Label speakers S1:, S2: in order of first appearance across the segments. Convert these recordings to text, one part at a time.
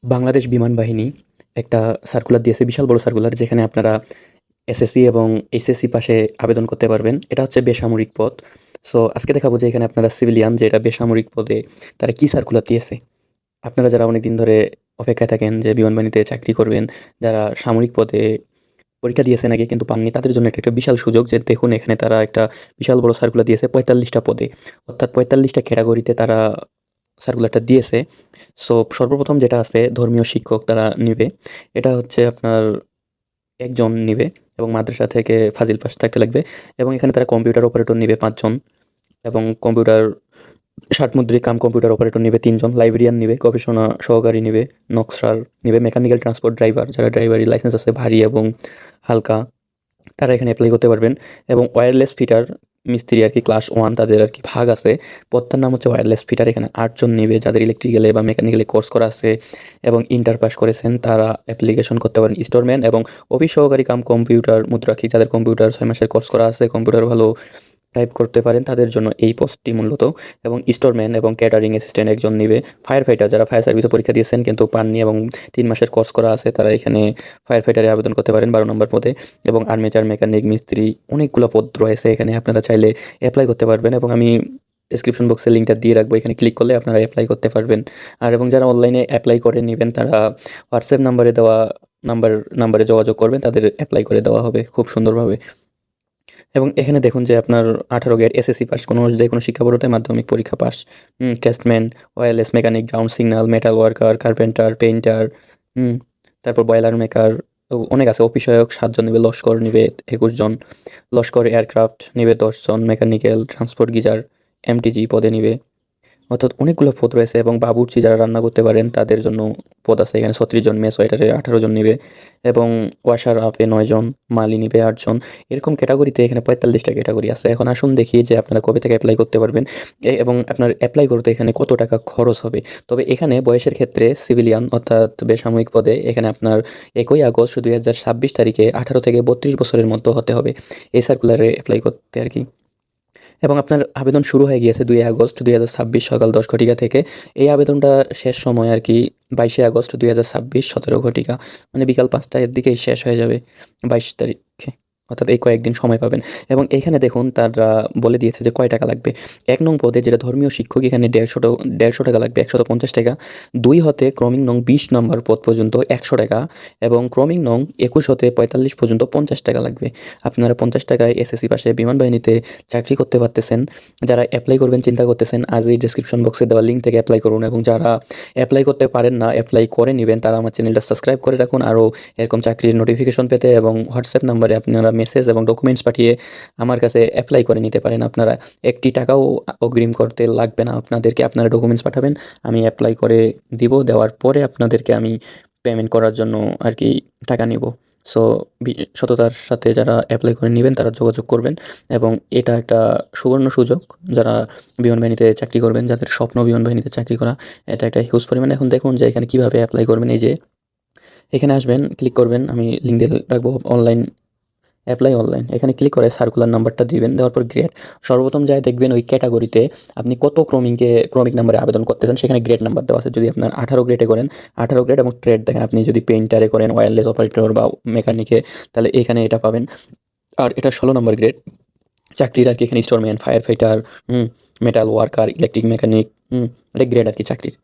S1: বাংলাদেশ বিমান বাহিনী একটা সার্কুলার দিয়েছে, বিশাল বড় সার্কুলার, যেখানে আপনারা এসএসসি এবং এইচএসসি পাশে আবেদন করতে পারবেন। এটা হচ্ছে বেসামরিক পদ। সো আজকে দেখাবো যে এখানে আপনারা সিভিলিয়ান, যে এটা বেসামরিক পদে তারা কি সার্কুলার দিয়েছে। আপনারা যারা অনেকদিন ধরে অপেক্ষায় থাকেন যে বিমান বাহিনীতে চাকরি করবেন, যারা সামরিক পদে পরীক্ষা দিয়েছেন আগে কিন্তু পাননি, তাদের জন্য এটা একটা বিশাল সুযোগ। যে দেখুন, এখানে তারা একটা বিশাল বড় সার্কুলার দিয়েছে ৪৫টা পদে, অর্থাৎ ৪৫টা ক্যাটাগরিতে তারা সার্কুলারটা দিয়েছে। সো সর্বপ্রথম যেটা আছে, ধর্মীয় শিক্ষক তারা নিবে। এটা হচ্ছে আপনার একজন নিবে এবং মাদ্রাসা থেকে ফাজিল পাস থাকতে লাগবে। এবং এখানে তারা কম্পিউটার অপারেটর নিবে ৫ জন, এবং কম্পিউটার ষাটমুদ্রিক কম্পিউটার অপারেটর নিবে ৩ জন, লাইব্রেরিয়ান নিবে, গবেষণা সহকারী নিবে, নকশার নিবে, মেকানিক্যাল ট্রান্সপোর্ট ড্রাইভার, যারা ড্রাইভারি লাইসেন্স আছে ভারী এবং হালকা, তারা এখানে এপ্লাই করতে পারবেন। এবং ওয়্যারলেস ফিটার মিস্ত্রি আর কি, ক্লাস 1 তাদের আর কি ভাগ আছে। পদটার নাম হচ্ছে ওয়্যারলেস ফিটার। এখানে ৮ জন নিবে, যাদের ইলেকট্রিক্যালে বা মেকানিক্যালে কোর্স করা আছে এবং ইন্টার পাস করেছেন, তারা অ্যাপ্লিকেশন করতে পারেন। স্টোরম্যান এবং অফিস সহকারী কম্পিউটার মুদ্রাক্ষী, যাদের কম্পিউটার ৬ মাসের কোর্স করা আছে, কম্পিউটার ভালো টাইপ করতে পারেন, তাদের জন্য এই পোস্টটি মূলত। এবং স্টোরম্যান এবং ক্যাটারিং অ্যাসিস্ট্যান্ট একজন নিবে। ফায়ার ফাইটার, যারা ফায়ার সার্ভিসে পরীক্ষা দিয়েছেন কিন্তু পাননি এবং ৩ মাসের কোর্স করা আছে, তারা এখানে ফায়ার ফাইটারে আবেদন করতে পারেন ১২ নম্বর পদে। এবং আর্মেচার, মেকানিক, মিস্ত্রি, অনেকগুলো পদ রয়েছে এখানে, আপনারা চাইলে অ্যাপ্লাই করতে পারবেন। এবং আমি ডেসক্রিপশন বক্সে লিঙ্কটা দিয়ে রাখবো, এখানে ক্লিক করলে আপনারা অ্যাপ্লাই করতে পারবেন। আর এবং যারা অনলাইনে অ্যাপ্লাই করে নেবেন, তারা হোয়াটসঅ্যাপ নাম্বারে দেওয়া নাম্বারে যোগাযোগ করবেন, তাদের অ্যাপ্লাই করে দেওয়া হবে খুব সুন্দরভাবে। এবং এখানে দেখুন যে আপনার 18 গ্রেড এসএসসি পাস, যেকোনো শিক্ষা বোর্ডে মাধ্যমিক পরীক্ষা pass, testman, wireless mechanic, ground signal, metal worker, carpenter, painter, তারপর বয়লার মেকার, অনেক আছে। অফিসসহায়ক ৭ জন নিবে, লস্কর নিবে ২১ জন, লস্কর এয়ারক্রাফট নিবে ১০ জন, মেকানিক্যাল ট্রান্সপোর্ট গিজার এমটিজি পদে নিবে। অর্থাৎ অনেকগুলো পদ রয়েছে। এবং বাবুর্চি, যারা রান্না করতে পারেন, তাদের জন্য পদ আছে এখানে ৩৬ জন, মেস ওয়েটারে ১৮ জন নিবে, এবং ওয়াশার আপে ৯ জন, মালি নিবে ৮ জন। এরকম ক্যাটাগরিতে এখানে ৪৫টা ক্যাটাগরি আছে। এখন আসুন দেখি যে আপনারা কবে থেকে অ্যাপ্লাই করতে পারবেন এবং আপনার অ্যাপ্লাই করতে এখানে কত টাকা খরচ হবে। তবে এখানে বয়সের ক্ষেত্রে সিভিলিয়ান অর্থাৎ বেসামরিক পদে এখানে আপনার ১ আগস্ট ২০২৬ তারিখে ১৮ থেকে ৩২ বছরের মধ্যে হতে হবে এই সার্কুলারে অ্যাপ্লাই করতে আর কি। এবং আপনার আবেদন শুরু হয়ে গিয়েছে ২ আগস্ট ২০২৬ সকাল ১০ ঘটিকা থেকে। এই আবেদনটা শেষ সময় আর কি ২২ আগস্ট ২০২৬ ১৭ ঘটিকা, মানে বিকাল ৫টার দিকেই শেষ হয়ে যাবে ২২ তারিখে। অর্থাৎ এই কয়েকদিন সময় পাবেন। এবং এখানে দেখুন তারা বলে দিয়েছে যে কয় টাকা লাগবে। ১ নং পদে যেটা ধর্মীয় শিক্ষক, এখানে ১৫০ টাকা লাগবে, ১৫০ টাকা। ২ হতে ক্রমিক নং ২০ নম্বর পদ পর্যন্ত ১০০ টাকা, এবং ক্রমিক নং ২১ হতে ৪৫ পর্যন্ত ৫০ টাকা লাগবে। আপনারা ৫০ টাকায় এসএসসি পাশে বিমান বাহিনীতে চাকরি করতে পারতেছেন। যারা অ্যাপ্লাই করবেন চিন্তা করতেছেন, আজই ডেসক্রিপশন বক্সে দেওয়া লিঙ্ক থেকে অ্যাপ্লাই করুন। এবং যারা অ্যাপ্লাই করতে পারেন না, অ্যাপ্লাই করে নেবেন, তারা আমার চ্যানেলটা সাবস্ক্রাইব করে রাখুন আরও এরকম চাকরির নোটিফিকেশন পেতে। এবং হোয়াটসঅ্যাপ নাম্বারে আপনারা মেসেজ এবং ডকুমেন্টস পাঠিয়ে আমার কাছে অ্যাপ্লাই করে নিতে পারেন। আপনারা একটি টাকাও অগ্রিম করতে লাগবে না আপনাদেরকে। আপনারা ডকুমেন্টস পাঠাবেন, আমি অ্যাপ্লাই করে দিব, দেওয়ার পরে আপনাদেরকে আমি পেমেন্ট করার জন্য আর কি টাকা নিব। সো সততার সাথে যারা অ্যাপ্লাই করে নেবেন তারা যোগাযোগ করবেন। এবং এটা একটা সুবর্ণ সুযোগ, যারা বিমান বাহিনীতে চাকরি করবেন, যাদের স্বপ্ন বিমান বাহিনীতে চাকরি করা, এটা একটা হিউজ পরিমাণে। এখন দেখুন যে এখানে কীভাবে অ্যাপ্লাই করবেন। এই যে এখানে আসবেন, ক্লিক করবেন, আমি লিঙ্ক দিয়ে রাখবো, অনলাইন অ্যাপ্লাই অনলাইন, এখানে ক্লিক করে সার্কুলার নাম্বারটা দিবেন, দেওয়ার পর গ্রেড। সর্বপ্রথম যায় দেখবেন ওই ক্যাটাগরিতে আপনি কত ক্রমিক নাম্বারে আবেদন করতেছেন, সেখানে গ্রেড নাম্বার দেওয়া আছে। যদি আপনার 18 গ্রেডে করেন 18 গ্রেড, এবং ট্রেড দেখেন আপনি যদি পেইন্টারে করেন, ওয়্যারলেস অপারেটর বা মেকানিকে, তাহলে এখানে এটা পাবেন। আর এটা 16 নম্বর গ্রেড চাকরির আর কি। এখানে storeman, fire fighter, metal worker, electric mechanic, এটা গ্রেড আর কি চাকরির।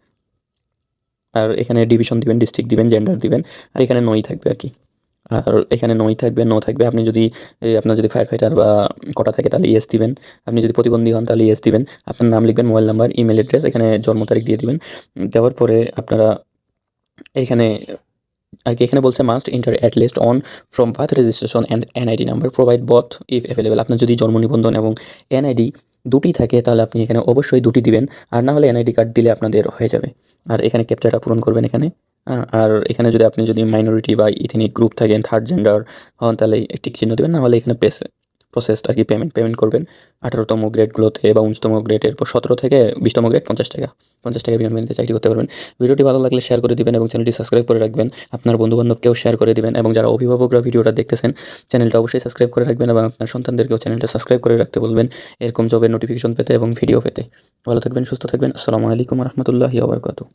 S1: আর এখানে ডিভিশন দিবেন, ডিস্ট্রিক্ট দিবেন, জেন্ডার দিবেন, আর এখানে নই থাকবে আর কি। আর এখানে নই থাকবে, নো থাকবে। আপনি যদি আপনার যদি ফায়ার ফাইটার বা কোটা থাকে তাহলে ইয়েস দিবেন। আপনি যদি প্রতিবন্ধী হন তাহলে ইয়েস দিবেন। আপনার নাম লিখবেন, মোবাইল নাম্বার, ইমেল অ্যাড্রেস, এখানে জন্ম তারিখ দিয়ে দিবেন। দেওয়ার পরে আপনারা এখানে আর কি, এখানে বলছে must enter at least on from birth registration and NID number, provide both if available. আপনার যদি জন্ম নিবন্ধন এবং এনআইডি দুটি থাকে তাহলে আপনি এখানে অবশ্যই দুটি দিবেন, আর না হলে এনআইডি কার্ড দিলে আপনাদের হয়ে যাবে। আর এখানে ক্যাপচাটা পূরণ করবেন এখানে। আর এখানে যদি আপনি মাইনরিটি বা ইথনিক গ্রুপ থাকেন, থার্ড জেন্ডার হন, তাহলে টিক চিহ্ন দেবেন, না হলে এখানে প্রসেসড আর কি পেমেন্ট করবেন 18তম গ্রেডগুলোতে বা 19তম গ্রেড, এরপর 17 থেকে 20তম গ্রেড 50 টাকা। 50 টাকা বিমান বাহিনীতে চাকরি করতে পারবেন। ভিডিওটি ভালো লাগলে শেয়ার করে দিবেন এবং চ্যানেলটি সাবস্ক্রাইব করে রাখবেন। আপনার বন্ধুবান্ধবকেও শেয়ার করে দিবেন। এবং যারা অভিভাবকরা ভিডিওটা দেখতেছেন, চ্যানেলটা অবশ্যই সাবস্ক্রাইব করে রাখবেন এবং আপনার সন্তানদেরকেও চ্যানেলটা সাবস্ক্রাইব করে রাখতে বলবেন এরকম জবের নোটিফিকেশন পেতে এবং ভিডিও পেতে। ভালো থাকবেন, সুস্থ থাকবেন। আসসালামু আলাইকুম রহমতুল্লাহি ওয়া বারাকাতুহু।